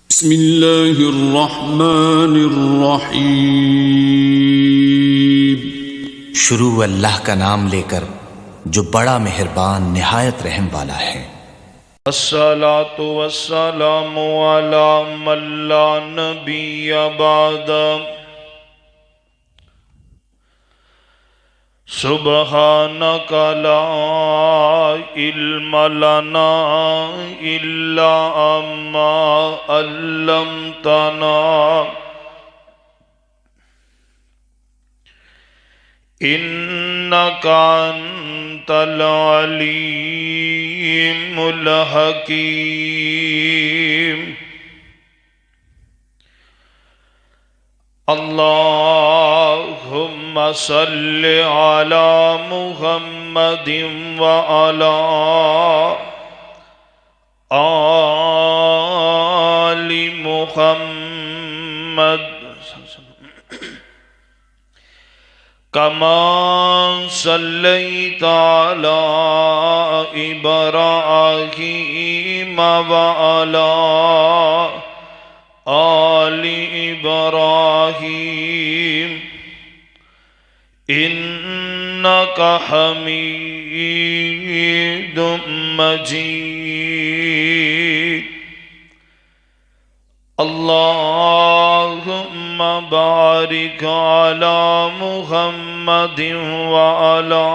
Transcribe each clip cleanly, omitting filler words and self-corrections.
بسم اللہ الرحمن الرحیم۔ شروع اللہ کا نام لے کر جو بڑا مہربان نہایت رحم والا ہے۔ الصلاة والسلام علی من لا نبی بعد۔ سبحانک لا علم لنا الا ما علمتنا انک انت العلیم الحکیم۔ اللہم صل علی محمد وعلی آل محمد کما صلیت علی ابراہیم وعلی آل ابراہیم انک حمید مجید۔ اللہم بارک علی محمد وعلی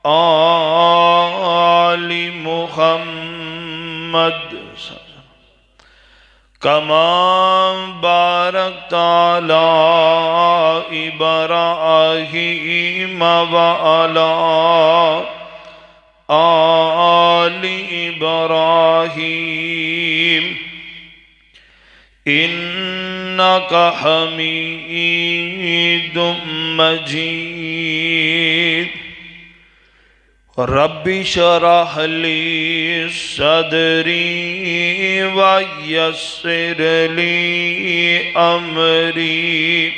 آل محمد کما بارکت علی ابراہیم وعلی آل ابراہیم انک حمید مجید۔ رب اشرح لی صدری ویسر لی امری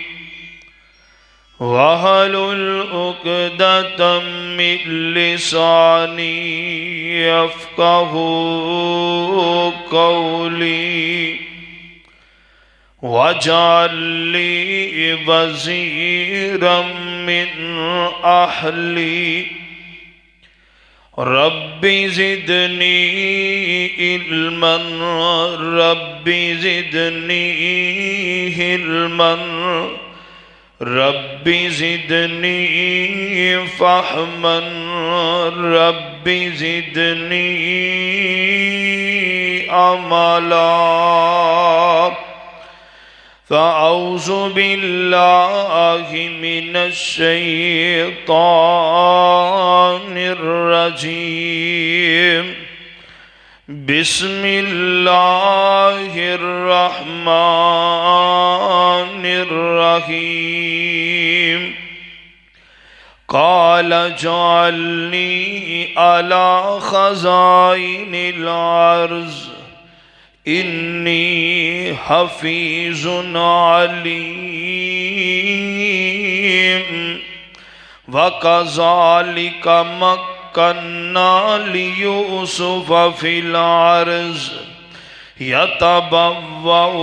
واحلل عقدۃ من لسانی یفقہوا قولی واجعل لی وزیرا من اہلی رب زدنی علما رب زدنی علما رب زدنی فہما رب زدنی عملا۔ فأعوذ باللہ من الشیطان الرجیم بسم اللہ الرحمن الرحیم۔ قال اجعلنی علی خزائن الارض انی حفیظ علیم وکذالک مکننا لیوسف فی الارض یتبوأ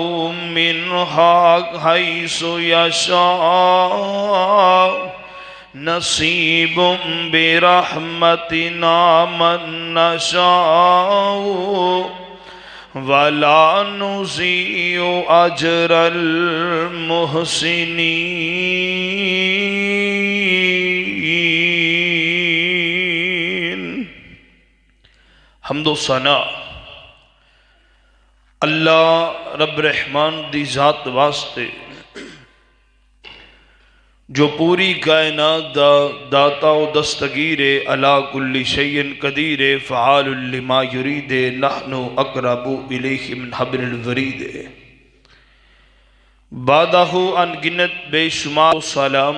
منہا حیث یشاء نصیب برحمتنا من نشاء وَلَا نُضِيعُ أَجْرَ الْمُحْسِنِينَ۔ حمد و ثنا اللہ رب رحمان دی ذات واسطے جو پوری کائنات دا داتا و دستگیر علا کل شیء قدیر فعال لما یرید نحن اقرب الیہ من حبل الورید۔ بعدہ ان گنت بے شمار سلام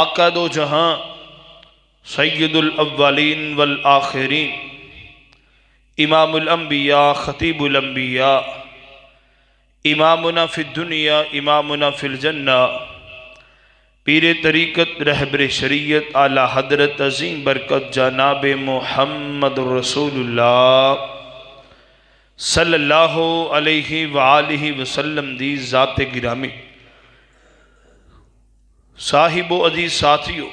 آقا دو جہاں سید الاولین والآخرین امام الانبیاء خطیب الانبیاء امامنا فی الدنیا امامنا فی الجنہ پیر طریقت رہبر شریعت اعلیٰ حضرت عظیم برکت جناب محمد رسول اللہ صلی اللہ علیہ وآلہ وسلم دی ذات گرامی، صاحب و عزیز ساتھیو،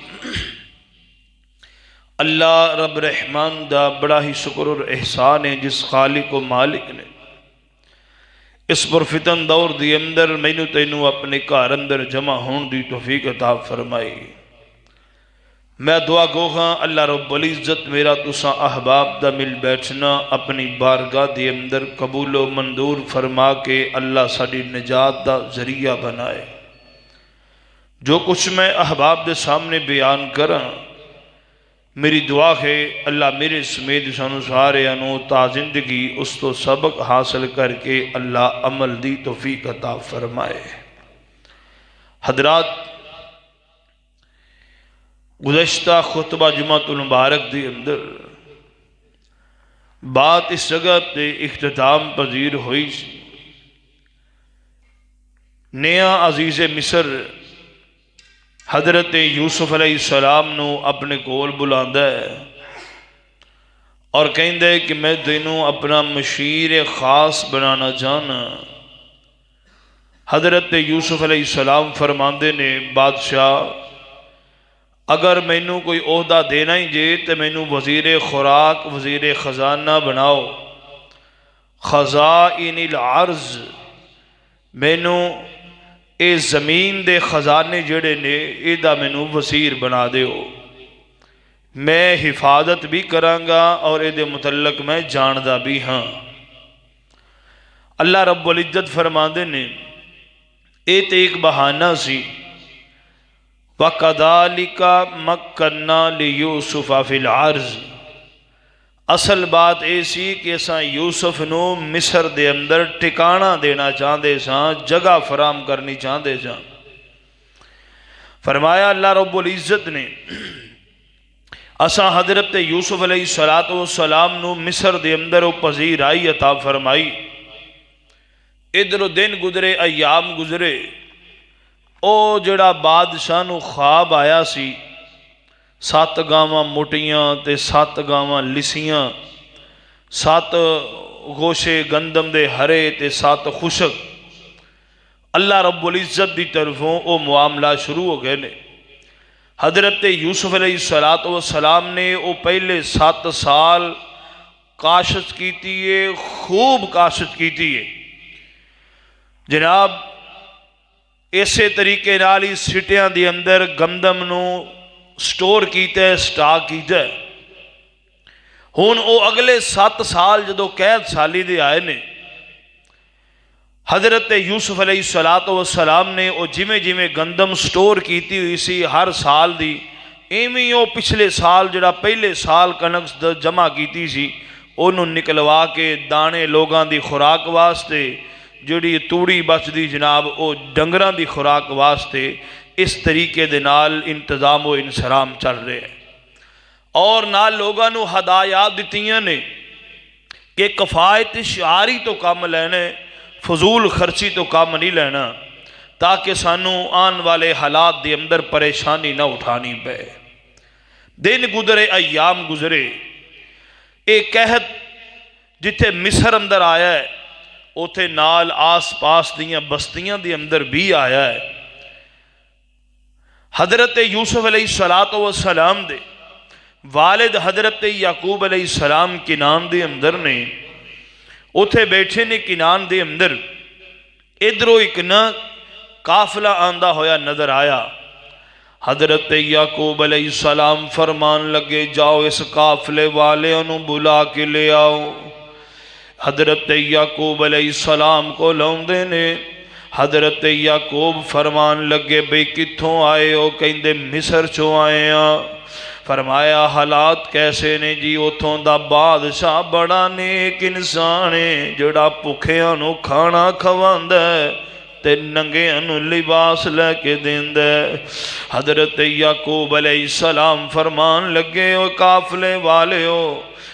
اللہ رب رحمان دا بڑا ہی شکر اور احسان ہے جس خالق و مالک نے اس پرفتن دور دی اندر مینو تینو اپنے گھر اندر جمع ہون دی توفیق عطا فرمائی۔ میں دعا گو ہاں اللہ رب العزت میرا تساں احباب دا مل بیٹھنا اپنی بارگاہ دی اندر قبول و منظور فرما کے اللہ ساڈی نجات دا ذریعہ بنائے۔ جو کچھ میں احباب دے سامنے بیان کراں میری دعا ہے اللہ میرے سمیت سانو سارے انو تا زندگی اس تو سبق حاصل کر کے اللہ عمل دی توفیق عطا فرمائے۔ حضرات، گزشتہ خطبہ جمعۃ المبارک دی اندر بات اس جگہ تے اختتام پذیر ہوئی سی۔ نیا عزیز مصر حضرت یوسف علیہ السلام نو اپنے کول بلاندا ہے اور کہندا ہے کہ میں تینوں اپنا مشیر خاص بنانا چاہنا۔ حضرت یوسف علیہ السلام فرماندے نے بادشاہ اگر مینوں کوئی عہدہ دینا ہی جے تو مینوں وزیر خوراک وزیر خزانہ بناؤ، خزائن الارض، مینوں اے زمین دے خزانے جڑے نے اے دا مینوں وزیر بنا دیو، میں حفاظت بھی کرانگا اور اے دے متعلق میں جاندا بھی ہاں۔ اللہ رب العزت فرماندے نے اے تے ایک بہانہ سی، وَقَذَلِكَ مَكَّنَّا لِيُوسُفَ فِي الْعَرْضِ، اصل بات ایسی کہ اساں یوسف نو مصر دے اندر ٹکانہ دینا چاہندے ساں، جگہ فراہم کرنی چاہندے ساں۔ فرمایا اللہ رب العزت نے اساں حضرت یوسف علیہ السلام نو مصر دے اندر او پذیرائی عطا فرمائی۔ ادھر دن گزرے، ایام گزرے، او جڑا بادشاہ نو خواب آیا سی 7 گاواں موٹیاں تے 7 گاواں لسیاں، 7 گوشے گندم دے ہرے تے 7 خشک، اللہ رب العزت دی طرفوں او معاملہ شروع ہو گئے نے۔ حضرت یوسف علیہ السلام نے او پہلے 7 سال کاشت کیتی ہے، خوب کاشت کیتی ہے جناب۔ اسی طریقے نال ہی سٹیاں دی اندر گندم نو سٹور کیتا ہے، سٹاک کیتا ہے۔ ہن او اگلے 7 سال جدو قید سالی دے آئے نے، حضرت یوسف علیہ السلام نے او جویں جویں گندم سٹور کیتی ہوئی سی ہر سال دی، ایویں او پچھلے سال جڑا پہلے سال کنک جمع کیتی سی انہوں نکلوا کے دانے لوگاں دی خوراک واسطے، جڑی توڑی بچ دی جناب او ڈنگراں دی خوراک واسطے، اس طریقے دے نال انتظام و انسرام چل رہے ہیں۔ اور نال لوگاں نو ہدایات دتیاں نے کہ کفایت شعاری تو کام لینے، فضول خرچی تو کام نہیں لینا، تاکہ سانو آن والے حالات دے اندر پریشانی نہ اٹھانی پے۔ دن گزرے، ایام گزرے، ایک قحط جتھے مصر اندر آیا ہے اوتھے نال آس پاس دیاں بستیاں دی اندر بھی آیا ہے۔ حضرت یوسف علیہ السلام دے والد حضرت یعقوب علیہ السلام کنان دے اندر نے اوتھے بیٹھے نے، کنان دے اندر ادھروں ایک نہ قافلہ آندہ ہویا نظر آیا۔ حضرت یعقوب علیہ السلام فرمان لگے جاؤ اس قافلے والے انہوں بلا کے لے آؤ۔ حضرت یعقوب علیہ السلام کو لوندے نے، حضرت یعقوب فرمان لگے بھئی کتھوں آئے ہو؟ کہندے مصر چوں آئے ہیں۔ فرمایا حالات کیسے نے جی؟ اتھوں دا بادشاہ بڑا نیک انسان ہے جڑا بھکھیاں نو کھانا کھواندا ہے تے ننگیاں نو لباس لے کے دیندا ہے۔ حضرت یعقوب علیہ السلام فرمان لگے او قافلے والے ہو،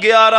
11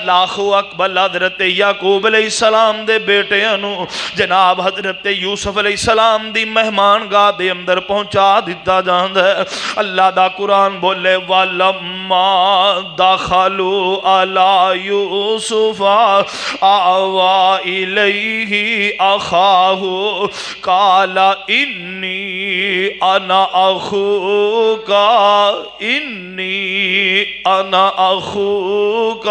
اللہ اکبر حضرت یعقوب علیہ السلام دے بیٹیاں نو جناب حضرت یوسف علیہ السلام دی مہمان گاہ دے اندر پہنچا دیتا جاندا ہے۔ اللہ دا قرآن بولے وَلَمَّا دَخَلُوا عَلَى يُوسُفَ آوَى إِلَيْهِ أَخَاهُ قَالَ إِنِّي أَنَا أَخُوكَ إِنِّي أَنَا أَخُوكَ۔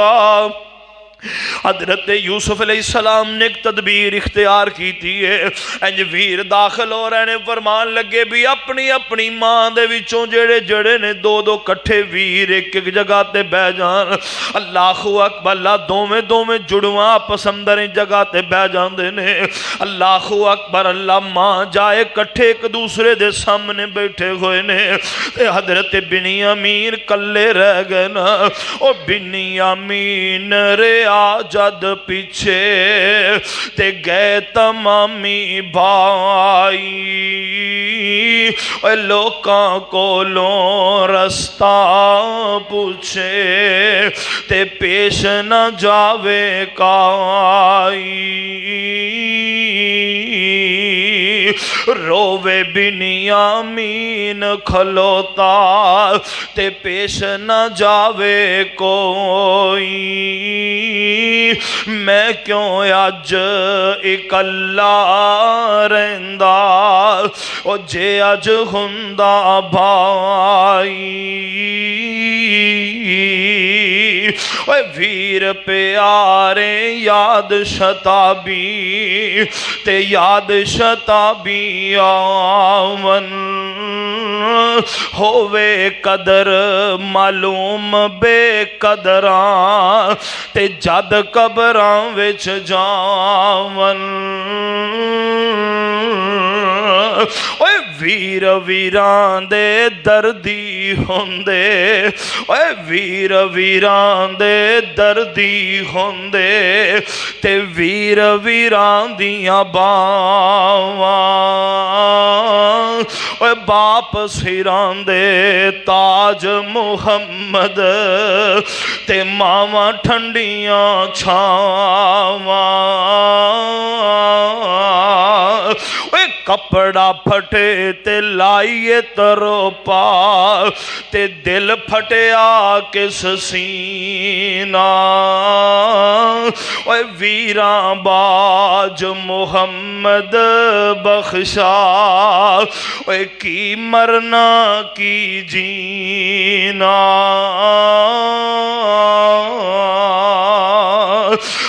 حضرت یوسف علیہ السلام نے ایک تدبیر اختیار کی تھی ہے، انج ویر داخل ہو رہے نے، فرمان لگے بھی اپنی اپنی ماں دے وچوں جڑے جڑے نے دو دو کٹھے ویر ایک ایک جگہ تے بہ جان۔ اللہ اکبر، اللہ دوویں جڑواں آپس اندر ایک جگہ تے بہ جاندے نے۔ اللہ اکبر، اللہ ماں جائے کٹھے ایک دوسرے دے سامنے بیٹھے ہوئے نے، تے حضرت بنیامین کلے رہ گئے نا۔ او بنیامین رے جد پیچھے تے گئے تمامی بھائی، لوکاں کولوں رستہ پوچھے تے پیش نہ جاوے کائی، روے بنیامین کھلوتا تے پیش نہ جاوے کوئی، میں کیوں اج اکلا رہندا او جے اج ہوندا بھائی، اوے ویر پیارے یاد شتابی تے یاد شتابی آون، ہووے قدر معلوم بے قدراں تے جد قبراں وچ جاون، اوے ویر ویران دے دردی ہوندے، اوے ویر ویران دے دردی ہوندے تے ویر ویران دیاں باواں، اوے باپ سیران دے تاج محمد تے ماواں ٹھنڈیاں چھاواں، اوے کپڑا پھٹے تے لائیے تروپا تے دل پھٹیا کس سینہ، اوے ویراں باج محمد بخشا، اوے کی مرنا کی جینا،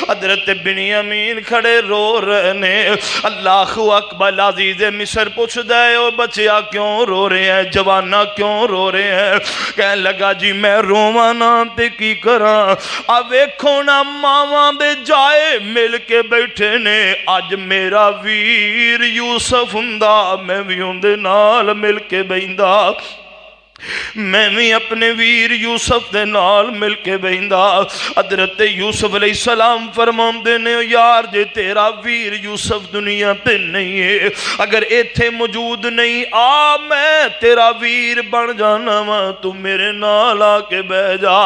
حضرت بنیامین کھڑے رو رہے نے۔ اللہ اکبر، عزیز مصر پوچھ دے او بچیا کیوں رو رہے ہیں، جوانا کیوں رو رہے ہیں؟ کہنے لگا جی میں روانا تے کی کراں، آ ویکھو نا ماواں دے جائے مل کے بیٹھے نے، اج میرا ویر یوسف ہوندا میں بھی اندے نال مل کے بیندا، میں بھی اپنے ویر یوسف دے نال مل کے بیندا۔ حضرت یوسف علیہ السلام فرماندے نے یار جے تیرا ویر یوسف دنیا تے نہیں ہے، اگر ایتھے موجود نہیں، آ میں تیرا ویر بن جانا وا، تو میرے نال آ کے بہ جا۔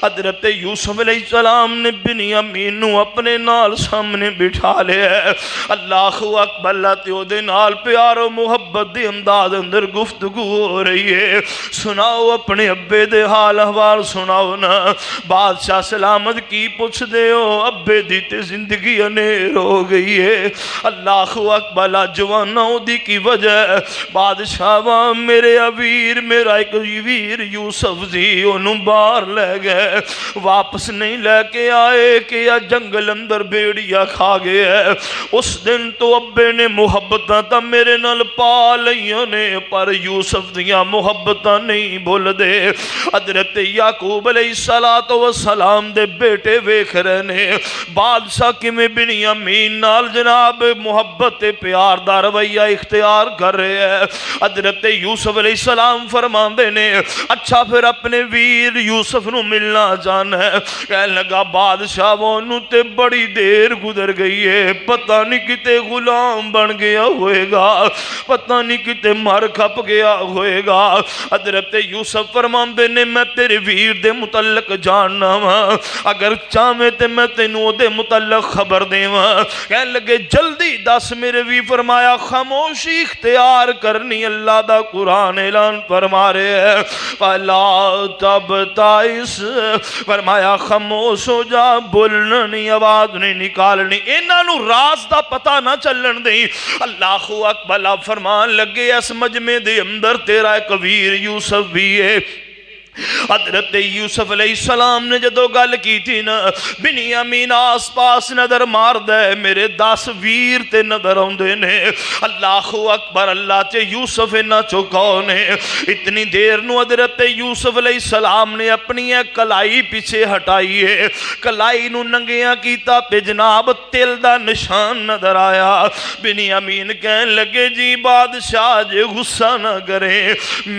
حضرت یوسف علیہ السلام نے بنیامین نو اپنے نال سامنے بٹھا لیا۔ اللہ اکبر، اللہ تے او دے نال پیار و محبت دے انداز اندر گفتگو ہو رہی ہے۔ سناؤ اپنے ابے دے حال احوال سناؤ نا، بادشاہ سلامت کی پوچھ دے ہو، ابے دی تے زندگی انیر ہو گئی ہے۔ اللہ اکبر، جوانوں دی کی وجہ بادشاہ وہاں میرے ویر، میرا ایک ویر یوسف دی انہوں باہر لے گئے، واپس نہیں لے کے آئے کہ یا جنگل اندر بیڑیا کھا گیا ہے۔ اس دن تو ابے نے محبتاں تا میرے نال پا لئیوں نے، پر یوسف دیاں محبتاں نہیں بھول دے۔ حضرت یعقوب علیہ السلام دے بیٹے ویکھ رہے نے بادشاہ کی میں بنیامین نال جناب محبت پیار دا رویہ اختیار کر رہے ہیں۔ حضرت یوسف علیہ السلام فرماندے نے اچھا پھر اپنے ویر یوسف نو ملنا جانا ہے۔ کہنے لگا بادشاہ وہ تے بڑی دیر گزر گئی ہے، پتہ نہیں کتے غلام بن گیا ہوئے گا، پتہ نہیں کتے مر کھپ گیا ہوئے گا۔ حضرت حضرت یوسف فرماندے نے میں تیرے ویر دے متعلق جاننا وا، اگر چاہے تے میں تینوں دے متعلق خبر دیواں۔ کہنے لگے جلدی دس میرے وی۔ فرمایا خاموشی اختیار کرنی، اللہ دا قرآن اعلان فرما رہے ہے فَلَا تَبْتَئِسْ، فرمایا خاموش ہو جا، بولنا نہیں، آواز نہیں نکالنی، انہاں نو راز دا پتہ نہ چلن دیں۔ اللہ اکبر فرمان لگے اس مجمع دے اندر تیرا ایک ویر یوسف بھی ہے۔ حضرت یوسف علیہ السلام نے جدو گل کی تھی نا، بنیامین آس پاس نظر مار دے، میرے 10 ویر تے نظر آندے نے۔ اللہ اکبر، اللہ چے یوسف نہ چکاؤنے۔ اتنی دیر نو حضرت یوسف علیہ السلام نے اپنی کلائی پیچھے ہٹائی ہے، کلائی نو ننگیاں کیتا پہ جناب تل دا نشان نظر آیا۔ بنیامین کہنے لگے جی بادشاہ جے غصہ نہ کرے،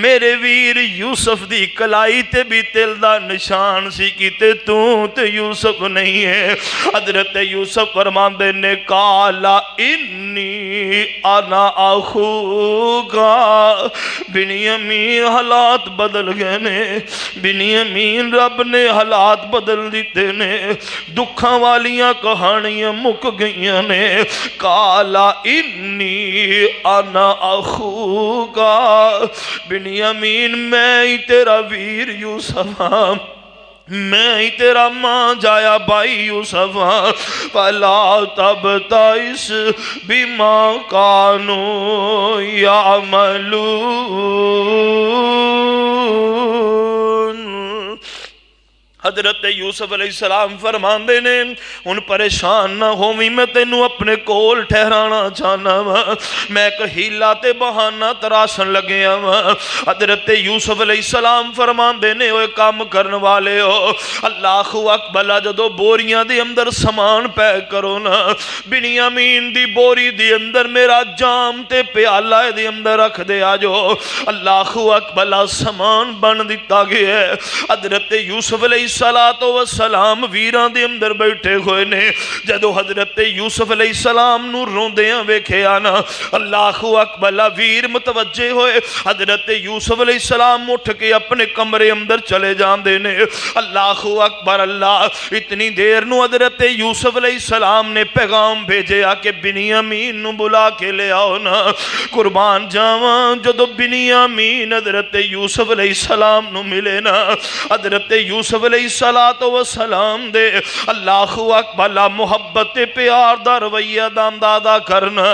میرے ویر یوسف دی کلائی تے بھی تل دا نشان سی کیتے تو تے یوسف نہیں ہے۔ حضرت یوسف فرماندے نے کالا انی انا اخوکا، بنیامین حالات بدل گئے نے، بنیامین رب نے حالات بدل دیتے نے، دکھاں والیاں کہانیاں مک گئیاں نے۔ کالا انی انا اخوکا، بنیامین میں ہی تیرا ویر یوسف ہاں، میں ہی تیرا ماں جایا بھائی یوسف ہاں۔ فَلَا تَبْتَئِسْ بِمَا كَانُوا يَعْمَلُونَ۔ حضرت یوسف علیہ السلام فرماندے نے ان پریشان نہ ہوویں، میں تینوں اپنے کول ٹھہرانا چاہنا وا، میں ایک ہیلا تے بہانہ تراشن لگیا وا۔ حضرت یوسف علیہ السلام فرماندے نے اوے کام کرن والے ہو، اللہ اکبر، جدو بوریاں دے اندر سامان پیک کرو نا، بنیامین دی بوری دے اندر میرا جام تے پیالہ دے اندر رکھ دے آجو۔ اللہ اکبر، سامان بن دیتا گیا ہے۔ حضرت یوسف علیہ السلام ویران دے اندر بیٹھے ہوئے نے، جدو حضرت یوسف علیہ السلام نو روندیاں ویکھے آنا، اللہ اکبر، ویر متوجہ ہوئے۔ حضرت یوسف علیہ السلام اٹھ کے اپنے کمرے اندر چلے جان دے نے۔ اللہ اکبر، اللہ اتنی دیر نو حضرت یوسف علیہ السلام نے پیغام بھیجے آ کہ بنیامین نو بلا کے لے آؤ نا، قربان جاواں جدو بنیامین حضرت یوسف علیہ السلام نو ملے نا، حضرت یوسف علیہ السلام دے اللہ اکبر محبت پیار دا رویہ دا اندازہ کرنا۔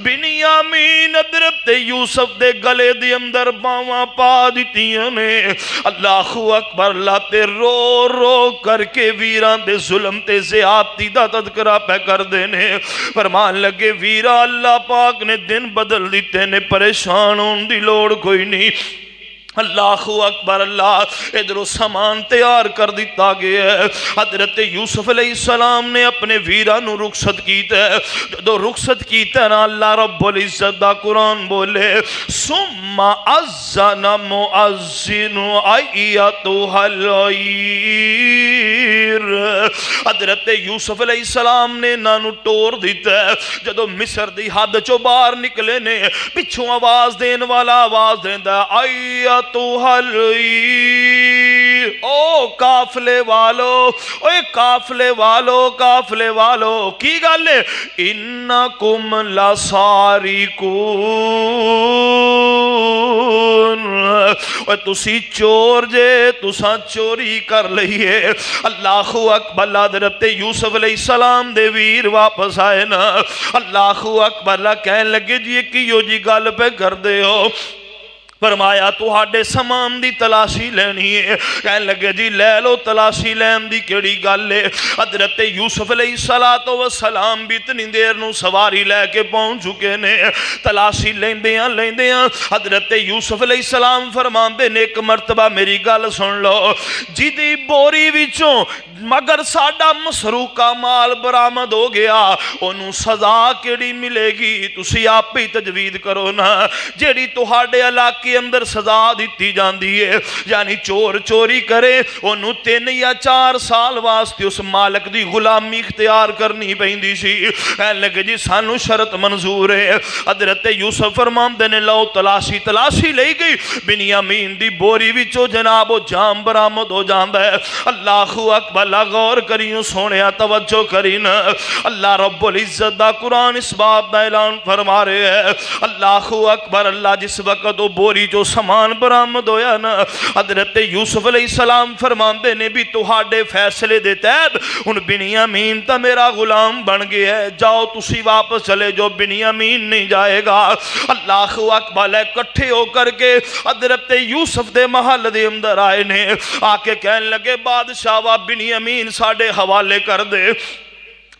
بنیامین حضرت یوسف دے گلے دے اندر باواں پا دیتیاں نے، اللہ اکبر، اللہ تے رو رو کر کے ویران دے ظلم تے زیادتی دا تذکرہ پہ کر دینے۔ فرمان لگے ویرا اللہ پاک نے دن بدل دیتے نے، پریشان ہون دی لوڑ کوئی نہیں۔ اللہ اکبر، اللہ ادھر سامان تیار کر دیتا گیا ہے۔ حضرت یوسف علیہ السلام نے اپنے ویرانو رخصت کیتا ہے، جو رخصت کیتا ہے نا، اللہ رب العزت دا قرآن بولے ثم اذن مؤذن ایتھا العیر۔ حضرت یوسف علیہ السلام نے نانو ٹور دیتا ہے، جدو مصر دی حد چو باہر نکلے نے، پچھوں آواز دین والا آواز دیندا ایتھا او قافلے والو، اے قافلے والو، قافلے والو کی گل ہے؟ انکم لسارقون، اے تسی چور جے، تساں چوری کر لئیے۔ اللہ اکبر، حضرت یوسف علیہ السلام دے ویر واپس آئے نا، اللہ اکبر، کہنے لگے جی کیوں جی گل پہ کر دے ہو؟ فرمایا تہاڈے سامان دی تلاشی لینی ہے۔ کہنے لگے جی لے لو، تلاشی لین دی کیڑی گل ہے؟ حضرت یوسف علیہ السلام بھی اتنی دیر نو سواری لے کے پہنچ چکے نے، تلاشی لیندیاں لیندیاں حضرت یوسف علیہ السلام فرماندے نے ایک مرتبہ میری گل سن لو، جدی بوری وچوں مگر ساڈا مسروقہ مال برآمد ہو گیا، انہوں سزا کیڑی ملے گی؟ تسی آپ ہی تجوید کرو نا، جیڑی تہاڈے علاقے کے اندر سزا دیتی جاندی ہے، یعنی چور چوری کرے انہوں 3 یا 4 سال واسطے اس مالک دی غلامی اختیار کرنی پیندی سی۔ کہنے لگے جی سانو شرط منظور ہے۔ حضرت یوسف فرماندے نے لو تلاشی لئی گئی، بنیامین دی بوری وچوں جناب وہ جام برآمد ہو جاندا ہے۔ اللہ اکبر، غور کریوں سونیا، توجہ کرینا، اللہ رب العزت دا قرآن اس بات دا اعلان فرما رہے ہیں۔ اللہ اکبر، اللہ جس وقت وہ بوری جو سامان برآمد ہویا نا، حضرت یوسف علیہ السلام فرماندے نے بھی تہاڈے فیصلے دے تحت ہن بنیامین تا میرا غلام بن گیا ہے، جاؤ تسی واپس چلے جو، بنیامین نہیں جائے گا۔ اللہ اکبر، اکٹھے ہو کر کے حضرت یوسف دے محل دے اندر آئے نے، آ کے کہنے لگے بادشاہ وا بنیامین ساڈے حوالے کر دے۔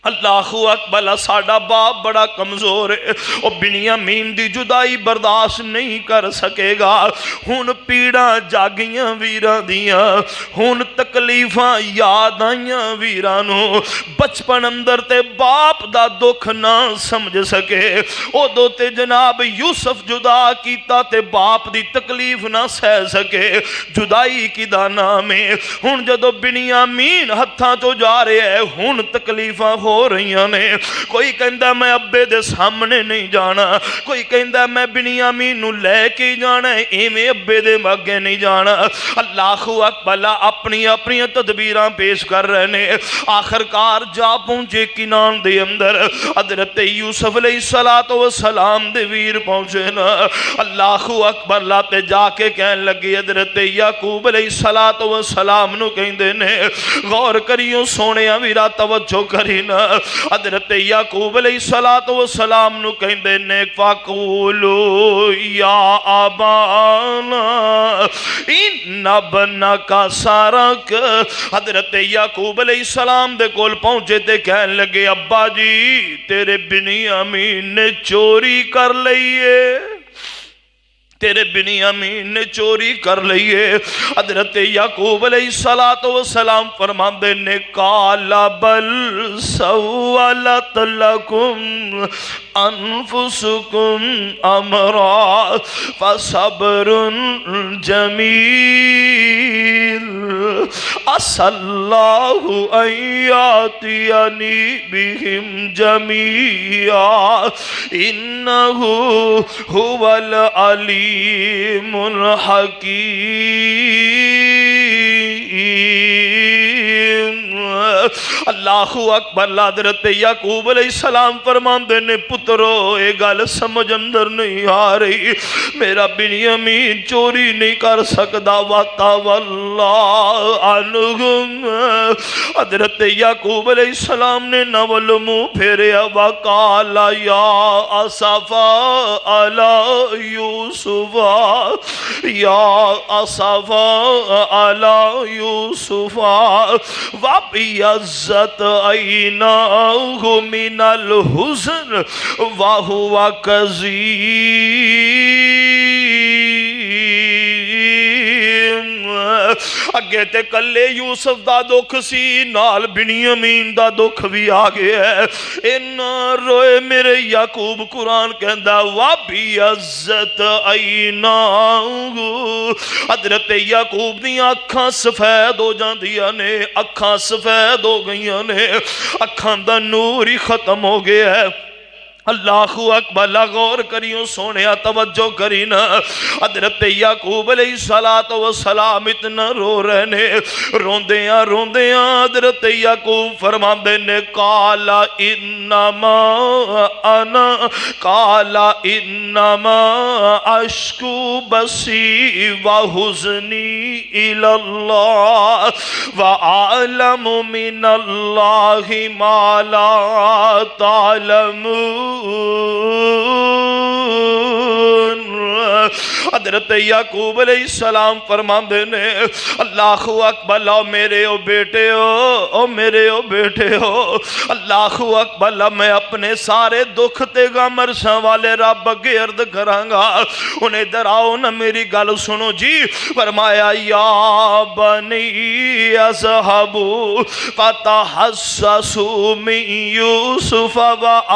اللہ اکبر، ساڈا باپ بڑا کمزور ہے، وہ بنیامین دی جدائی برداشت نہیں کر سکے گا۔ ہن پیڑاں جاگیاں ویراں دیاں، ہن تکلیفاں یاد آئیاں ویراں نو، بچپن اندر تے باپ دا دکھ نہ سمجھ سکے، ادو تے جناب یوسف جدا کیتا تے باپ دی تکلیف نہ سہ سکے، جدائی کی دا نام ہے۔ ہن جدو بنیامین ہتھاں تو جا رہے ہیں، ہن تکلیفاں ہو رہی نے، کوئی کہندا میں ابے دے سامنے نہیں جانا، کوئی کہندا میں بنیامین نو لے کے جانا ہے، ایویں ابے دے اگے نہیں جانا۔ اللہ اکبر، اپنی اپنی تدبیراں پیش کر رہے نے، آخر کار جا پہنچے کنان دے اندر، حضرت یوسف علیہ السلام دے ویر پہنچے نا۔ اللہ اکبر، لاتے جا کے کہنے لگی حضرت یعقوب علیہ السلام نو کہندے نے، غور کریوں سونیا ویرا، توجہ کرینا، حضرت یعقوب علیہ السلام نو کہندے نے فَقُولُوا یا ابانا ان ابنک سرق۔ حضرت یعقوب علیہ السلام دے کول پہنچے تے کہنے لگے ابا جی تیرے بنیامین نے چوری کر لئیے، تیرے بنیامین نے چوری کر لئیے۔ حضرت یعقوب علیہ السلام فرماندے نے قال بل سولت لکم انفسکم امرا فصبر جمیل عسى اللہ ان یاتینی بہم جمیعا انہ هو العلیم الحکیم۔ اللہ اکبر، حضرت یعقوب علیہ السلام فرماندے نے پترو اے گل سمجھ اندر نہیں آ رہی، میرا بنیامین چوری نہیں کر سکدا، وَتَوَلَّى عَنْهُمْ۔ حضرت یعقوب علیہ السلام نے نول منہ پھیریا، وَقَالَ يَا أَسَفَا عَلَى يُوسُفَ يَا أَسَفَا عَلَى يُوسُفَ وَابْيَضَّتْ عَيْنَاهُ مِنَ الْحُزْنِ وَهُوَ كَظِيمٌ۔ اگے تے کلے یوسف دا دکھ سی، نال بنیامین دا دکھ بھی آگے ہے، اینا روئے میرے یعقوب، قرآن کہندا وَابْيَضَّتْ عَيْنَاهُ۔ حضرت یعقوب دی آنکھاں سفید ہو جاندیاں نے، آنکھاں سفید ہو گئیاں نے، آنکھاں دا نور ہی ختم ہو گیا ہے۔ اللہ اکبر، غور کریوں سونیا، توجہ کرینا، حضرت یعقوب علیہ السلام اتنا رو رہے نے، روندیاں حضرت یعقوب فرماندے نے قال انما اشکو بسی وحزنی الی اللہ وَأَعْلَمُ مِنَ اللَّهِ مَا لَا تَعْلَمُونَ۔ حضرت یعقوب علیہ السلام فرماندے نے اللہ اکبر، او میرے او بیٹے ہو، میرے او بیٹے ہو، اللہ اکبر، میں اپنے سارے دکھ تے غم عرشاں والے رب اگے عرض کراں گا، انہیں ادھر آؤ نا میری گل سنو جی۔ فرمایا یا بنی اذهبوا فتحسسوا من یوسف و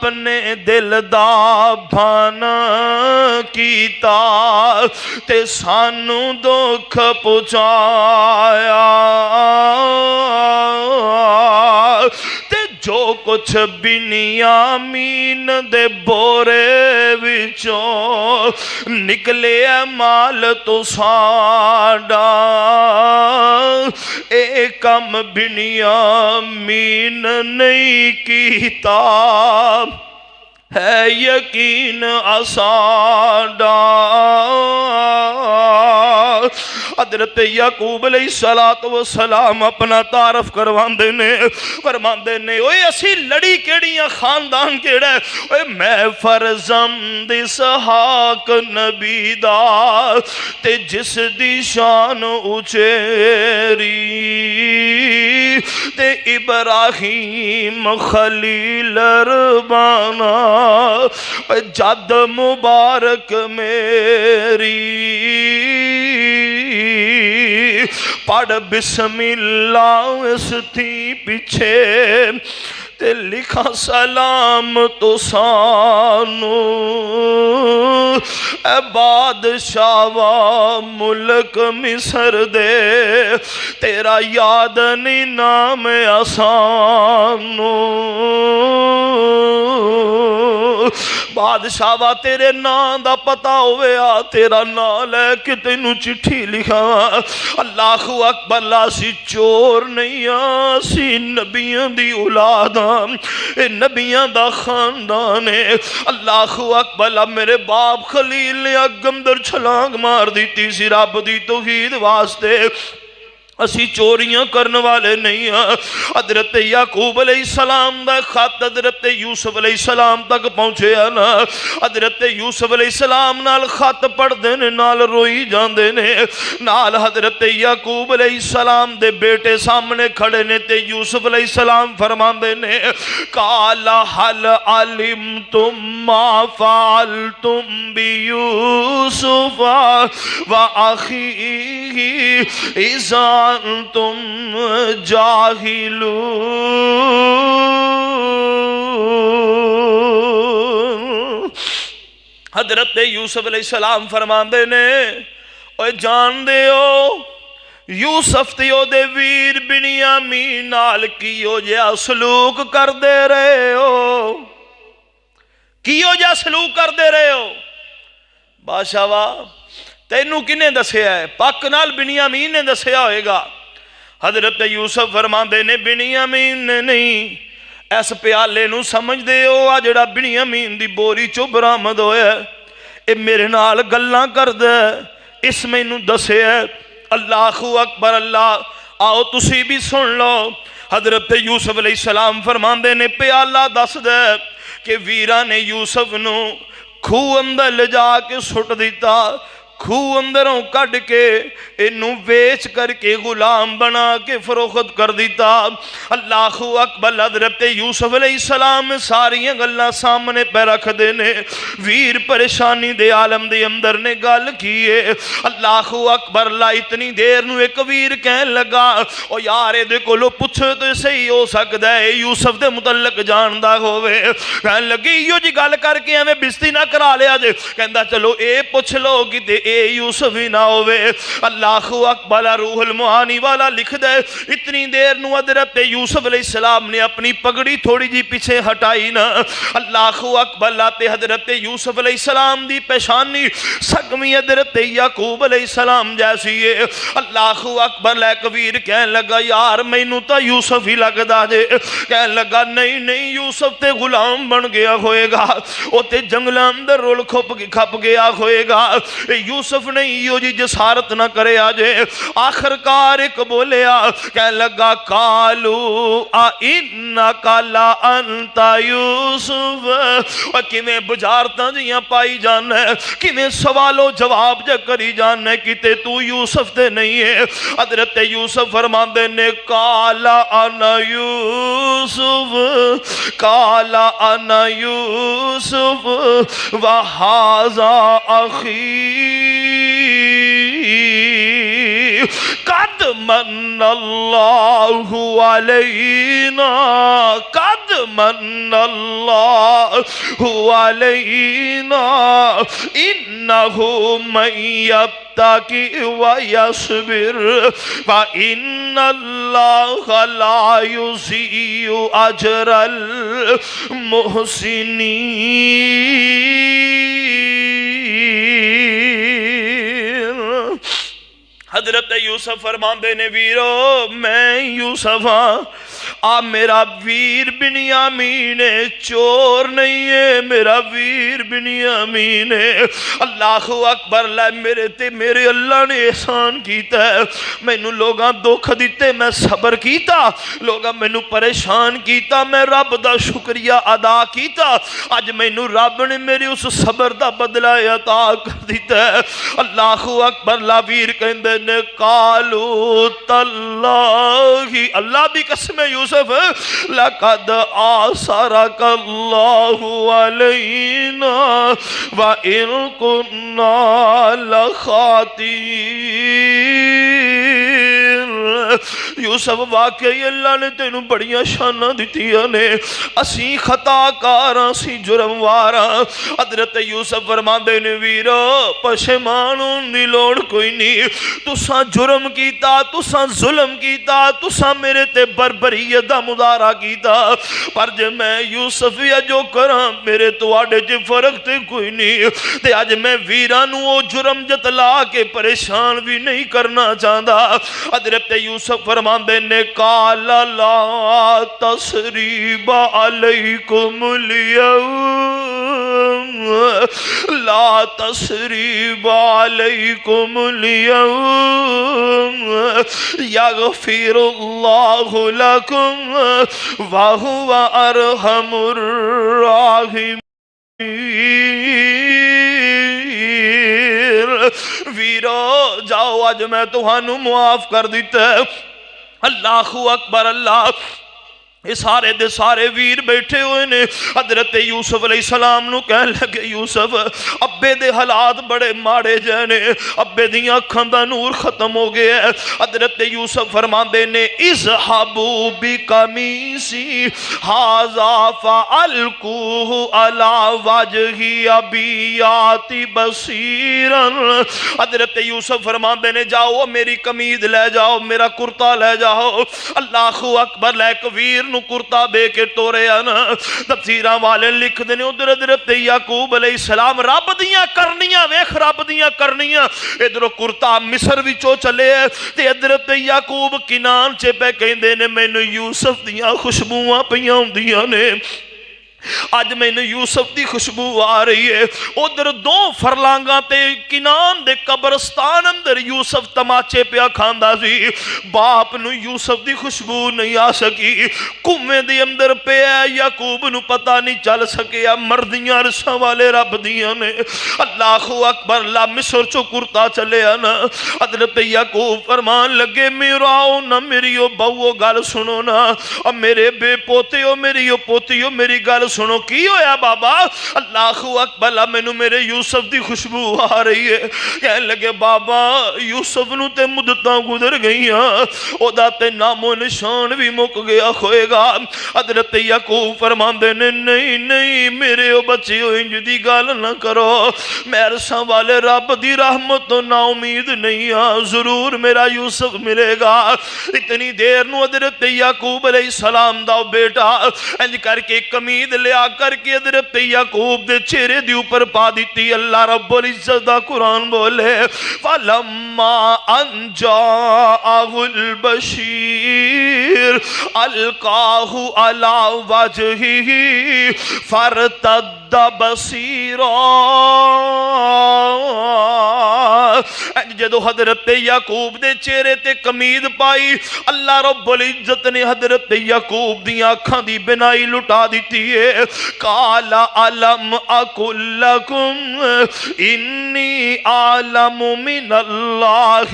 اپنے دل دا بھان کیتا تے سانو دکھ پہنچایا تے جو کچھ بنیامین دے بورے وچوں نکلے مال تو ساڈا اے کم بنیامین نہیں کیتا ہے یقین آساڈا حضرت یعقوب علیہ السلام اپنا تعارف کرواندے نے فرماندے نے اوے اسی لڑی کیڑیاں خاندان کیڑا ہے اوے میں فرزند اسحاق نبی دا تے جس دی شان اچیری تے ابراہیم خلیل ربانا جد مبارک میری پڑھ بسم اللہ اس تھی پیچھے تے لکھا سلام تو سانو اے بادشاہ و ملک مصر دے تیرا یاد نہیں نام آسانو بادشاہ وا تیرے نام دا پتہ ہوئے آ تیرا نام لے کے تینوں چٹھی لکھا اللہ اکبر لا سی چور نہیں سی نبیاں دی اولاد اے نبیاں دا خاندان ہے اللہ اکبر میرے باپ خلیل نے اگمدر چھلانگ مار دیتی سی رب دی توحید واسطے اسی چوریاں کرنے والے نہیں ہیں حضرت یعقوب علیہ السلام دا خط حضرت یوسف علیہ السلام تک پہنچے نا حضرت یوسف علیہ السلام نال خط پڑھ دینے نال روئی جان دینے نال حضرت یعقوب علیہ السلام دے بیٹے سامنے کھڑے نے تے یوسف علیہ السلام فرمان دینے قالا حل علمتم ما فعلتم بیوسف و اخیہ اذا تم جاہلون حضرت یوسف علیہ السلام فرمان دے نے اوہ جان دے ہو یوسف تیو دے ویر بنیامین نال کیو جا سلوک کر دے رہے ہو کیو جا سلوک کر دے رہے ہو بادشاہ واہ تینوں کنے دسیا ہے پاک نال بنیامین نے دسیا ہوئے گا حضرت یوسف فرماندے نے بنیامین نے نہیں ایس پیالے نو سمجھ دے ہو آجڑا بنیامین دی بوری چو برآمد ہوئے اے میرے نال گلاں کر دے اس میں نو دسیا ہے اللہ اکبر اللہ آؤ تسی بھی سن لو حضرت یوسف علیہ السلام فرماندے نے پیالہ دس دے کہ ویرہ نے یوسف نو کھو اندر لجا کے سٹ دیتا کھو اندروں کڑ کے انہوں ویچ کر کے غلام بنا کے فروخت کر دیتا اللہ اکبر حضرت یوسف علیہ السلام ساریاں گلاں سامنے پہ رکھ دینے ویر پریشانی دے عالم دے اندر نے گل کیے اللہ اکبر اللہ اتنی دیر نو ایک ویر کہن لگا او یارے دے کو لو پچھے تو صحیح ہو سکتا ہے یوسف دے متعلق جاندہ ہوئے کہن لگی یو جی گل کر کے ہمیں بستی نہ کرا لیا جے کہندہ چلو اے پچھ لو گی دے اے یوسف ہی نہ ہوئے اللہ اکبر روح المعانی والا لکھ دے اتنی دیر نو حضرت یوسف علیہ السلام نے اپنی پگڑی تھوڑی جی پیچھے ہٹائی نا اللہ اکبر لاتے حضرت یوسف علیہ السلام دی پیشانی سگمی حضرت یعقوب علیہ السلام جیسی ہے اللہ اکبر لے کبیر کہن لگا یار میں نو تا یوسف ہی لگ دا جے کہن لگا نہیں نہیں یوسف تے غلام بن گیا ہوئے گا او تے جنگل اندر رول کھپ گیا ہوئے گا یوسف نہیں یو جی جسارت نہ کرے آجے آخر کار ایک بولیا کہنے لگا کالو اِنَّكَ لَأَنْتَ یوسف اور کمیں بجارتاں جیاں پائی جانا ہے کمیں سوال و جواب جا کری جانا ہے کتے تو یوسف تے نہیں ہے حضرت یوسف فرمان دینے کالا انا یوسف کالا انا یوسف وَحَازَا أَخِي قد من اللہ علینا قد من اللہ علینا انہ من یتقی ویصبر فإن اللہ لا یضیع اجر المحسنین۔ حضرت یوسف فرماندے نے ویرو میں یوسف ہاں، آپ میرا ویر بنیامین ہے، چور نہیں ہے، میرا ویر بنیامین ہے۔ اللہ اکبر، میرے تے میرے اللہ نے احسان کیتا ہے، مینوں لوگاں دکھ دیتے میں صبر کیتا، لوگاں مینوں پریشان کیتا میں رب دا شکریہ ادا کیتا، اج مینوں رب نے میرے اس صبر دا بدلہ عطا کر دیتا ہے۔ اللہ اکبر، لا ویر کہندے نے قالو تاللہ، اللہ بھی قسم ہے یوسف لقد آثرک اللہ علینا وَإِن كُنَّا لَخَاطِئِينَ۔ یوسف واقعی اللہ نے تینوں بڑیاں شاناں دتیاں نے، اسی خطا کاراں، اسی جرم واراں۔ حضرت یوسف فرماندے نے ویرو پشیمان ہون دی لوڑ کوئی نہیں، تساں جرم کیتا، تساں ظلم کیتا، تساں میرے تے بربریت دا مظاہرہ کیتا، پر جے میں یوسف یا جو کراں میرے تو آڈے جے فرق تے کوئی نہیں، تے آج میں ویرانوں او جرم جتلا کے پریشان بھی نہیں کرنا چاہتا۔ حضرت یوسف فرماندے نے قال لا تثریب علیکم اليوم لا تثریب علیکم اليوم یغفر اللہ لکم وہو ارحم الراحمین۔ ویرو جاؤ، آج میں تہانوں معاف کر دیتا ہے۔ اللہ اکبر، اللہ یہ سارے دے سارے ویر بیٹھے ہوئے نے۔ حضرت یوسف علیہ السلام نو کہنے لگے یوسف ابے دے حالات بڑے ماڑے جانے، ابے دیاں اکھاں دا نور ختم ہو گیا ہے۔ حضرت یوسف فرماندے نے اذهبوا بقمیصی ھذا فالقوہ علی وجہ ابی یاتی بصیرا۔ حضرت یوسف فرماندے نے جاؤ میری قمیض لے جاؤ، میرا کرتا لے جاؤ۔ اللہ اکبر، لے ویر نو کرتا دے کے ٹورے آنا۔ تفسیراں والے لکھ دینے ادھر حضرت یعقوب علیہ السلام رب دیاں کرنیاں، ویکھ رب دیاں کرنیاں، ادھر کرتا مصر وچوں چلے ہے تے حضرت یعقوب کنان چے پہ کہندے نے مینوں یوسف دیاں خوشبوواں پیاں ہوندیاں نے، آج میں نے یوسف دی خوشبو آ رہی ہے۔ ادھر 2 فرلانگاں تے کنان دے قبرستان اندر یوسف تماچے پیا کھاندا سی، باپ نو یوسف دی خوشبو نہیں آ سکی، کنویں دے اندر پیا یعقوب نو پتہ نہیں چل سکیا، مردیاں عرشاں والے رب دیاں نے۔ اللہ اکبر، لا مصر چو کرتا چلے آنا۔ حضرت یعقوب فرمان لگے میراؤ نہ میری او بہو گل سنو نا، اب میرے بے پوتے ہو میری او پوتی ہو میری گل سنو، کی ہویا بابا؟ اللہ اکبر، مینوں میرے یوسف دی خوشبو آ رہی ہے۔ کہنے لگے بابا یوسف نو تے مدتاں گزر گئیاں، او دا تے نام و نشان بھی مک گیا ہوئے گا۔ حضرت یعقوب فرماندے نے نہیں نہیں میرے او بچے ہو انج دی گل نہ کرو، میں عرشاں والے رب دی رحمت تو نا امید نہیں ہاں، ضرور میرا یوسف ملے گا۔ اتنی دیر نو حضرت یعقوب علیہ السلام دا بیٹا انج کر کے قمید لیا کر کے حضرت یعقوب دے چہرے دی اوپر پا دیتی۔ اللہ رب العزت دا قرآن بولے فَلَمَّا أَن جَاءَهُ الْبَشِيرُ أَلْقَاهُ عَلَى وَجْهِهِ فَارْتَدَّ بَصِيرًا۔ جدو حضرت یعقوب دے چہرے تے قمید پائی، اللہ رب العزت نے حضرت یعقوب دیاں اکھاں دی بنائی لٹا دیتی ہے۔ قال الم اقل لکم انی اعلم من اللہ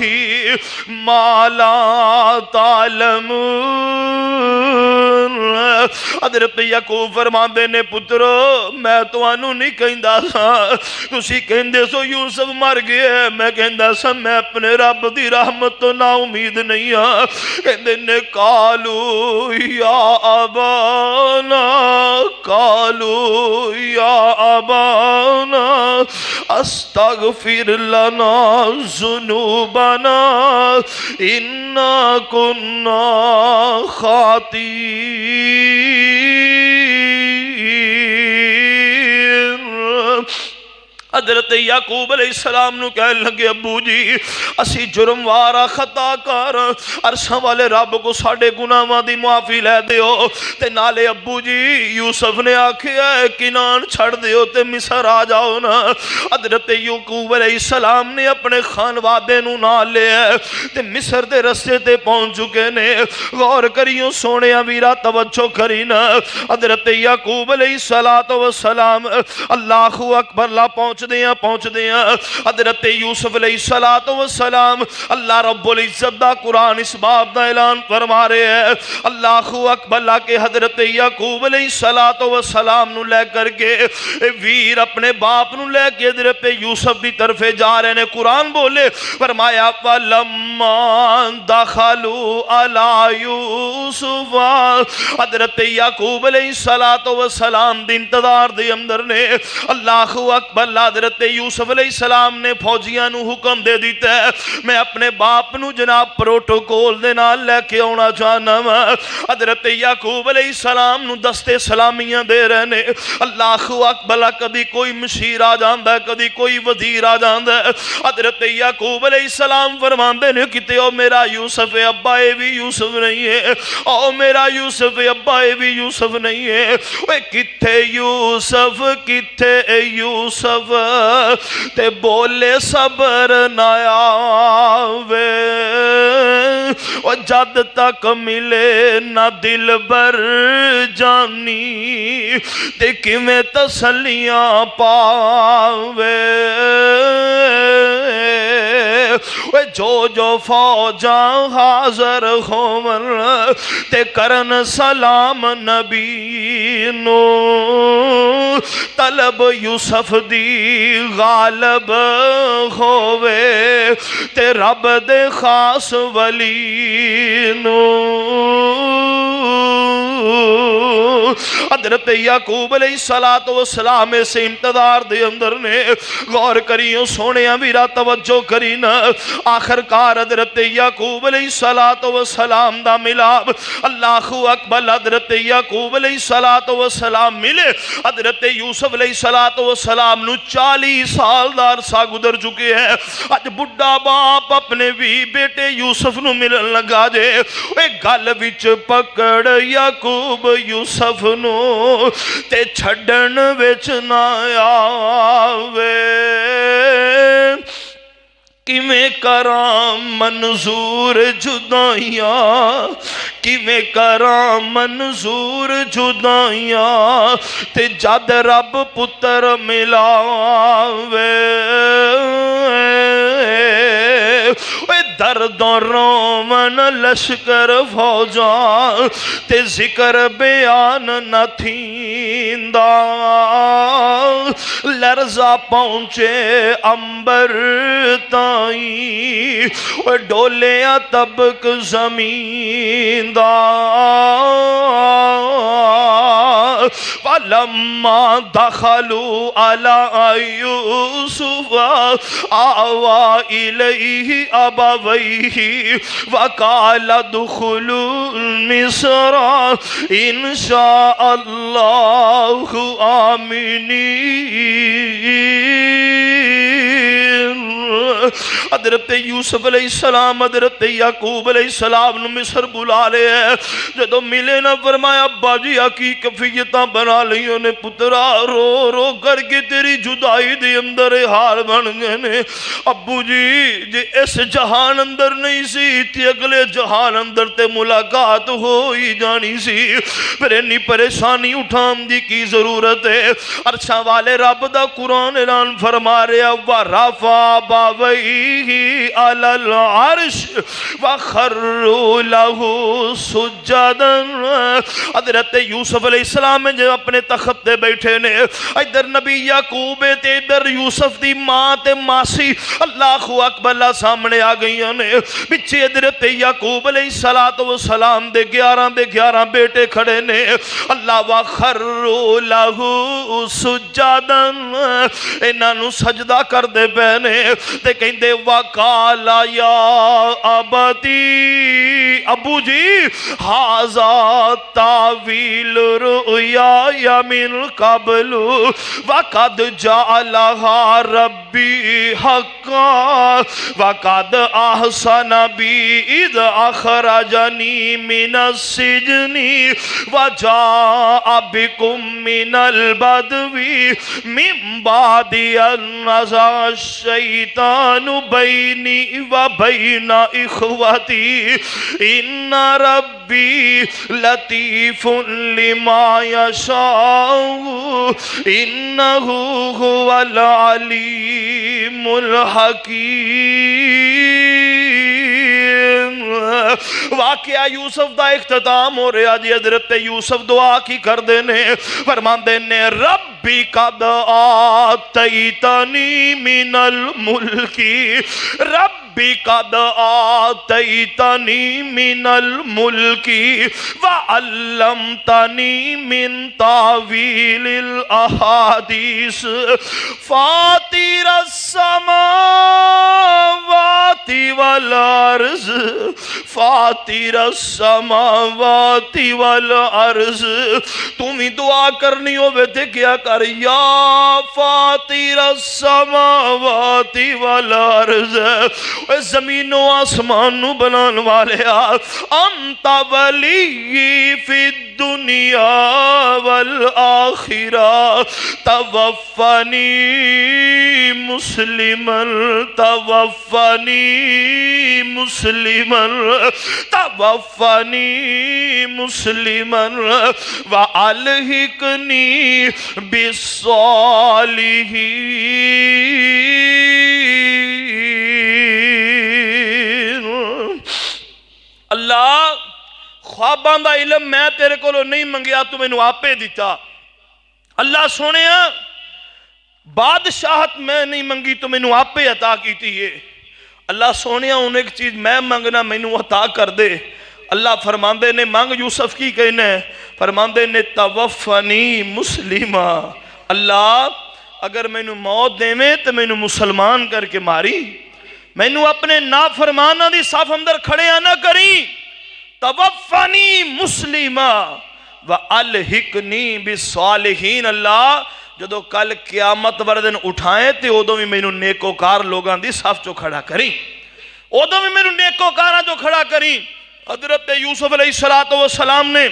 ما لا تعلمون۔ حضرت یعقوب فرماندے نے پترو میں تانوں نہیں کہندا سا، تسی کہندے سو یوسف مر گیا، میں کہندا سا میں اپنے رب دی رحمت تو نا امید نہیں ہاں. کہندے نے قالو یا ابانا قالو یا ابانا استغفر لنا ذنوبنا انا كنا خاطئین. حضرت یعقوب علیہ السلام نو کہنے لگے ابو جی اسی جرم وارا خطا کر عرشاں والے رب کو ساڑے گناہاں دی معافی لے دیو. تے نالے ابو جی یوسف نے آکھیا ہے کنان چھڑ دیو تے مصر آ جاؤ نا. حضرت یعقوب علیہ السلام نے اپنے خانوادے نو نال لے تے مصر دے رستے تے پہنچ چکے نے. غور کریو سونے ویرا توجہ کری نا. حضرت یعقوب علیہ السلام اللہ اکبر لا پہنچ دیاں حضرت یوسف علیہ السلام اللہ رب العزت دا قرآن اس باب دا اعلان فرما رہے ہیں. اللہ اکبر لا کے حضرت یعقوب علیہ السلام نو لے کر کے ویر اپنے باپ نو لے کے حضرت یوسف دی طرف جا رہے نے. قرآن بولے فرمایا فَلَمَّا دَخَلُوا عَلَى يُوسُفَ حضرت یعقوب علیہ السلام دی انتظار دے اندر نے اللہ اکبر حضرت یوسف علیہ السلام نے فوجیاں نو حکم دے دیتا ہے میں اپنے باپ نو جناب پروٹوکول دے نال لے کے آنا چاہنا. حضرت یعقوب علیہ السلام نو دستے سلامیاں دے رہنے. اللہ اکبر کدی کوئی مشیر آ جاندا ہے کدی کوئی وزیر آ جاندا ہے. حضرت یعقوب علیہ السلام فرماندے نے کتے او میرا یوسف ہے ابا اے بھی یوسف نہیں ہے او میرا یوسف ہے ابا اے بھی یوسف نہیں ہے. اوے کتے یوسف کتے یوسف تے بولے صبر نہ آوے او جد تک ملے نہ دل بر جانی تے کیویں تسلیاں پاوے. جو فوجاں حاضر ہوون تے کرن سلام نبی نو طلب یوسف دی غالب ہووے تے رب دے خاص ولی نو. حضرت یعقوب علیہ السلام سے انتظار دے اندر نے. غور کریو سونے ویرا توجہ کرینا. آخر کار حضرت یعقوب علیہ السلام دا ملاب اللہ اکبر حضرت یعقوب علیہ السلام ملے. حضرت یوسف علیہ السلام نو 40 سال دا عرصہ گزر چکے ہیں. اج بڑھا باپ اپنے بھی بیٹے یوسف نو ملن لگا جے اے گل وچ پکڑ یعقوب یوسف نو تے چھڈن وچ نہ آوے. کیویں کراں منظور جدائیاں کیویں کراں منظور جدائیاں تے جد رب پتر ملاوے. درد و رومن لشکر فوجاں تے ذکر بیان نہ تھیندا. لرزا پہنچے امبر تائیں ڈولیاں طبق زمین دا. فَلَمَّا دَخَلُوا عَلَىٰ يُوسُفَ آوَىٰ إِلَيْهِ أَبَوَيْهِ وَقَالَ ادْخُلُوا مِصْرَ إِنْ شَاءَ اللَّهُ آمِنِينَ. حضرت یوسف علیہ السلام حضرت یعقوب علیہ السلام نو مصر بلا لے جدو ملے نہ فرمایا ابا جی کی کفیتاں بنا لیوں نے پترا رو رو کر کے تیری جدائی دے اندر حال بن گئے نے. ابو جی جی اس جہان اندر نہیں سی تی اگلے جہان اندر تے ملاقات ہو ہی جانی سی. پھر انی پریشانی اٹھان دی کی ضرورت ہے. عرشاں والے رب دا قرآن اعلان فرما رہے وَرَفَعَ أَبَوَيْهِ علی العرش وخروا له سجدا۔ حضرت یوسف علیہ السلام جو اپنے تخت تے بیٹھے نے، ادھر نبی یعقوب تے ادھر یوسف دی ماں تے ماسی اللہ اکبر اللہ سامنے آ گئی نے، پچھے حضرت یعقوب علیہ السلام دے 11 بیٹے کھڑے نے۔ اللہ وخروا له سجدا، انہاں نو سجدہ کر دے پے نے تے کہندے وقال یا ابتی، ابو جی ھذا تاویل رؤیا من قبل وقد جعلها ربی حقا وقد احسن بی اذ اخرجنی من السجن وجاء بكم من البدو من بعد ان نزغ الشیطان بینی وبین اخوتی ان ربی لطیف لما یشاء انہ هو العلیم الحکیم۔ واقعہ یوسف دا اختتام ہو رہا جی۔ حضرت یوسف دعا کی کر دینے، فرماندے نے ربی قد آتیتنی من الملکی، ربی قد آتیتنی من الملکی وعلمتنی من تاویل الاحادیث فاطر السماوات والارض، فاطر السماوات والارض۔ تمہیں دعا کرنی ہوئے تھے کیا کر، یا فاطر السماوات والارض، زمین و آسمان نو بنان والے انت ولی فی الدنیا والآخرہ توفنی مسلما، توفنی مسلما، توفنی مسلما والحقنی بالصالحین۔ اللہ خواباں دا علم میں تیرے کو نہیں منگیا، تو میں نے آپے دیتا۔ اللہ سونے بادشاہت میں نہیں منگی، تو میں نے آپے عطا کی تھی ہے۔ اللہ سونے انہیں ایک چیز میں منگنا میں نے عطا کر دے۔ اللہ فرماندے نے مانگ یوسف کی کہنا ہے، فرماندے نے توفنی مسلمہ، اللہ اگر میں نے موت دے میں تو میں نے مسلمان کر کے ماری، میں نے اپنے نافرمانہ دی صاف اندر کھڑے آنا کری، توفنی مسلمہ وَأَلْحِقْنِي بِالصَّالِحِينَ۔ اللہ جدو کل قیامت وردن اٹھائیں تے ادو بھی میں نے نیکوکار لوگاں دی صاف چو کھڑا کریں، ادو بھی میں نے نیکوکارا جو کھڑا کریں۔ حضرت یوسف علیہ السلام نے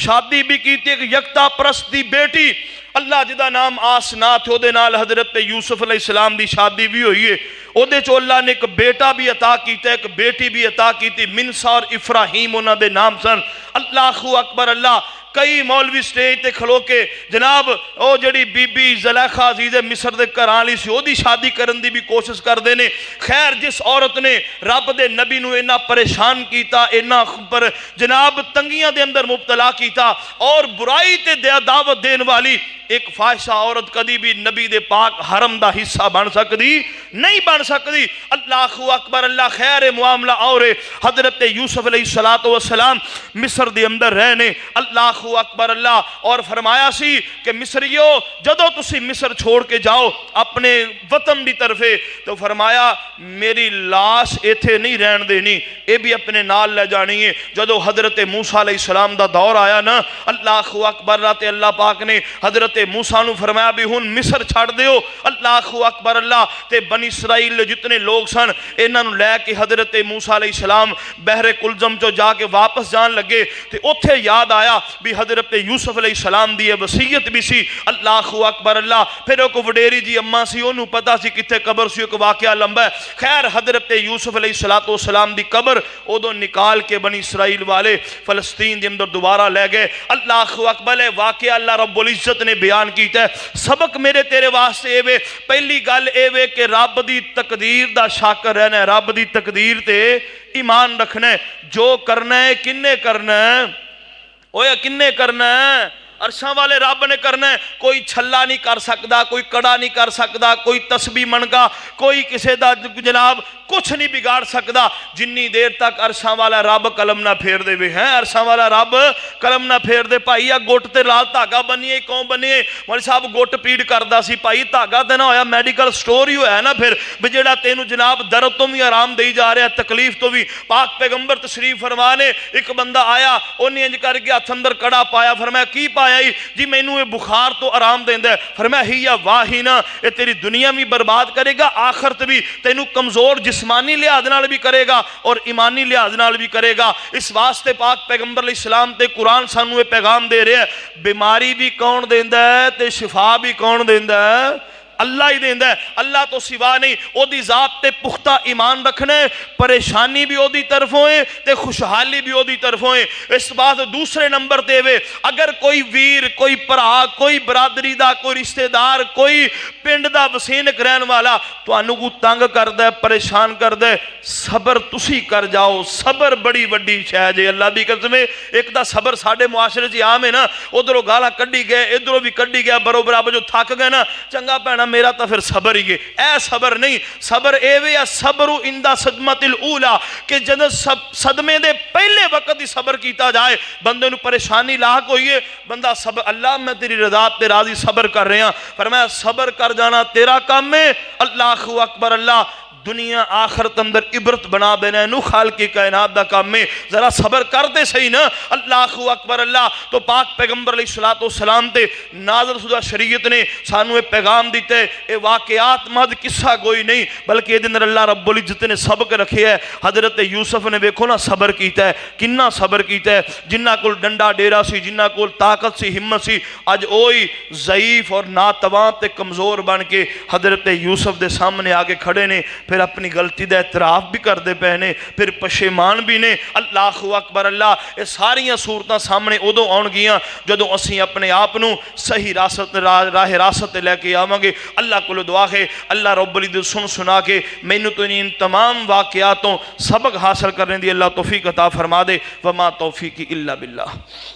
شادی بھی کی تھی، ایک یکتا پرست دی بیٹی اللہ جدا نام آسنا تھے، دے نال حضرت یوسف علیہ السلام دی شادی بھی ہوئی ہے۔ او دے چو اللہ نے ایک بیٹا بھی عطا کیتا ہے، ایک بیٹی بھی عطا کی تھی، منسا اور افراہیم انہاں دے نام سن۔ اللہ اکبر اللہ۔ کئی مولوی سٹیج تے کھلو کے جناب او جڑی بی بی زلیخہ عزیز مصر دے کرانی سی او دی شادی کرن دی بھی کوشش کر دینے۔ خیر جس عورت نے رب دے نبی نو اینا پریشان کیتا، اینا پر جناب تنگیاں دے اندر مبتلا کیتا، اور برائی تے دعوت دین والی ایک فاحشہ عورت کدی بھی نبی دے پاک حرم دا حصہ بن سکتی نہیں بن سکتی۔ اللہ اکبر اللہ۔ خیر معاملہ اور حضرت یوسف علیہ السلام مصر دے اندر رہنے، اللہ اکبر اللہ، اور فرمایا سی کہ مصریو جدو تسی مصر چھوڑ کے جاؤ اپنے وطن دی طرفے، تو فرمایا میری لاش ایتھے نہیں رہن دینی، اے بھی اپنے نال لے جانی ہے۔ جدو حضرت موسیٰ علیہ السلام دا دور آیا نا، اللہ اکبر اللہ تے اللہ پاک نے حضرت موسیٰ نو فرمایا بھی ہن مصر چھڑ دیو۔ اللہ اکبر اللہ تے بنی اسرائیل جتنے لوگ سن انہاں نو لے کے حضرت موسیٰ علیہ السلام بحر کلزم چو جا کے واپس جان لگے، تے اوتھے یاد آیا بھی حضرت یوسف علیہ السلام دی وصیت بھی سی۔ اللہ اکبر اللہ۔ پھر ایک وڈیری جی اماں سی، انہوں پتا سی کتنے قبر سی، ایک واقعہ لمبا ہے۔ خیر حضرت یوسف علیہ السلام دی قبر ادو نکال کے بنی اسرائیل والے فلسطین دے اندر دوبارہ لے گئے۔ اللہ اکبر واقعہ اللہ رب العزت نے بیان کیتا ہے۔ سبق میرے تیرے واسطے اے وے، پہلی گل اے وے کہ رب دی تقدیر دا شاکر رہنا ہے، رب دی تقدیر تے ایمان رکھنا ہے۔ جو کرنا ہے کنے کرنا ہے، اوہ کنے کرنا ہے، عرشاں والے رب نے کرنا ہے۔ کوئی چھلا نہیں کر سکتا، کوئی کڑا نہیں کر سکتا، کوئی تسبیح منگا، کوئی کسے دا جناب کچھ نہیں بگاڑ سکتا جنی دیر تک عرشاں والا رب قلم نہ پھیر دے وے ہیں، عرشاں والا رب قلم نہ پھیر دے۔ بھائی یا گوٹ تے لال دھاگا بنیے کون بنیے، مولی صاحب گوٹ پیڑ کردا سی، بھائی دھاگا تے نہ ہویا میڈیکل سٹور ہی ہویا نا پھر بجیڑا تینوں جناب درد تو بھی آرام دئی جا رہا ہے، تکلیف تو بھی۔ پاک پیغمبر تشریف فرمانے ایک بندہ آیا، انہیں انج کر کے ہاتھ اندر کڑا پایا، فرمایا کی پایا جی مینوں یہ بخار تو آرام دیندا ہے، فرمایا ہی یا واہینا، یہ تیری دنیا بھی برباد کرے گا، آخرت بھی تینوں کمزور جسمانی لحاظ نال بھی کرے گا اور ایمانی لحاظ نال بھی کرے گا۔ اس واسطے پاک پیغمبر علیہ السلام تے قرآن سانوں یہ پیغام دے رہے ہیں، بیماری بھی کون دیندا ہے تے شفا بھی کون دیندا ہے؟ اللہ ہی دیندا ہے، اللہ تو سوا نہیں۔ او دی ذات تے پختہ ایمان رکھنے، پریشانی بھی او دی طرف ہوئے تے خوشحالی بھی او دی طرف ہوئے۔ اس بات دوسرے نمبر دے وے، اگر کوئی ویر، کوئی پرا، کوئی برادری دا، کوئی رشتہ دار، کوئی پنڈ دا وسینک رہن والا تانوں کو تنگ کردا ہے، پریشان کردا ہے، صبر تسی کر جاؤ۔ صبر بڑی وڈی شے جے، اللہ دی قسم ہے۔ ایک دا صبر ساڈے معاشرے چ عام ہے نا، ادھروں گالاں کڈی گئے، ادھروں بھی کڈی گیا، برو برابر جو تھک گئے نا، چنگا پینا میرا تو پھر صبر ہی ہے۔ اے صبر نہیں، صبر اے وے یا صبر عند صدمۃ الاولی، کہ جد صدمے دے پہلے وقت ہی صبر کیتا جائے، بندے نو پریشانی لاحق ہوئی ہے، بندہ صبر، اللہ میں تیری رضا تے راضی صبر کر رہے ہیں، فرمایا صبر کر جانا تیرا کام ہے۔ اللہ اکبر، اللہ دنیا آخرت اندر عبرت بنا دینا ہے، نو خالق کی کائنات دا کام میں ذرا صبر کر دے صحیح نا۔ اللہ اکبر اللہ۔ تو پاک پیغمبر علیہ السلام تے نازل شدہ شریعت نے سانو ایک پیغام دیتے ہیں، اے واقعات مد قصہ کوئی نہیں بلکہ یہ دن اللہ رب العزت نے سبق رکھے ہے۔ حضرت یوسف نے دیکھو نا صبر کیتا ہے، کننا صبر کیتا ہے، جنہ کول ڈنڈا ڈیرا سی، جنہ کول طاقت سی، ہمت سی، اج اوہی ضعیف اور ناتواں تے کمزور بن کے حضرت یوسف دے سامنے آگے کھڑے نے، پھر اپنی غلطی دا اعتراف بھی کر دے پہنے، پھر پشیمان بھی نے۔ اللہ اکبر اللہ۔ یہ ساریاں صورتاں سامنے ادو آن گیاں جدوں اسی اپنے آپ نو صحیح راہ راست لے کے آواں گے۔ اللہ کو دعا ہے اللہ رب العزت سن سنا کے مینوں تو ان تمام واقعاتوں سبق حاصل کرنے دی اللہ توفیق عطا فرما دے۔ وما توفیقی الا باللہ۔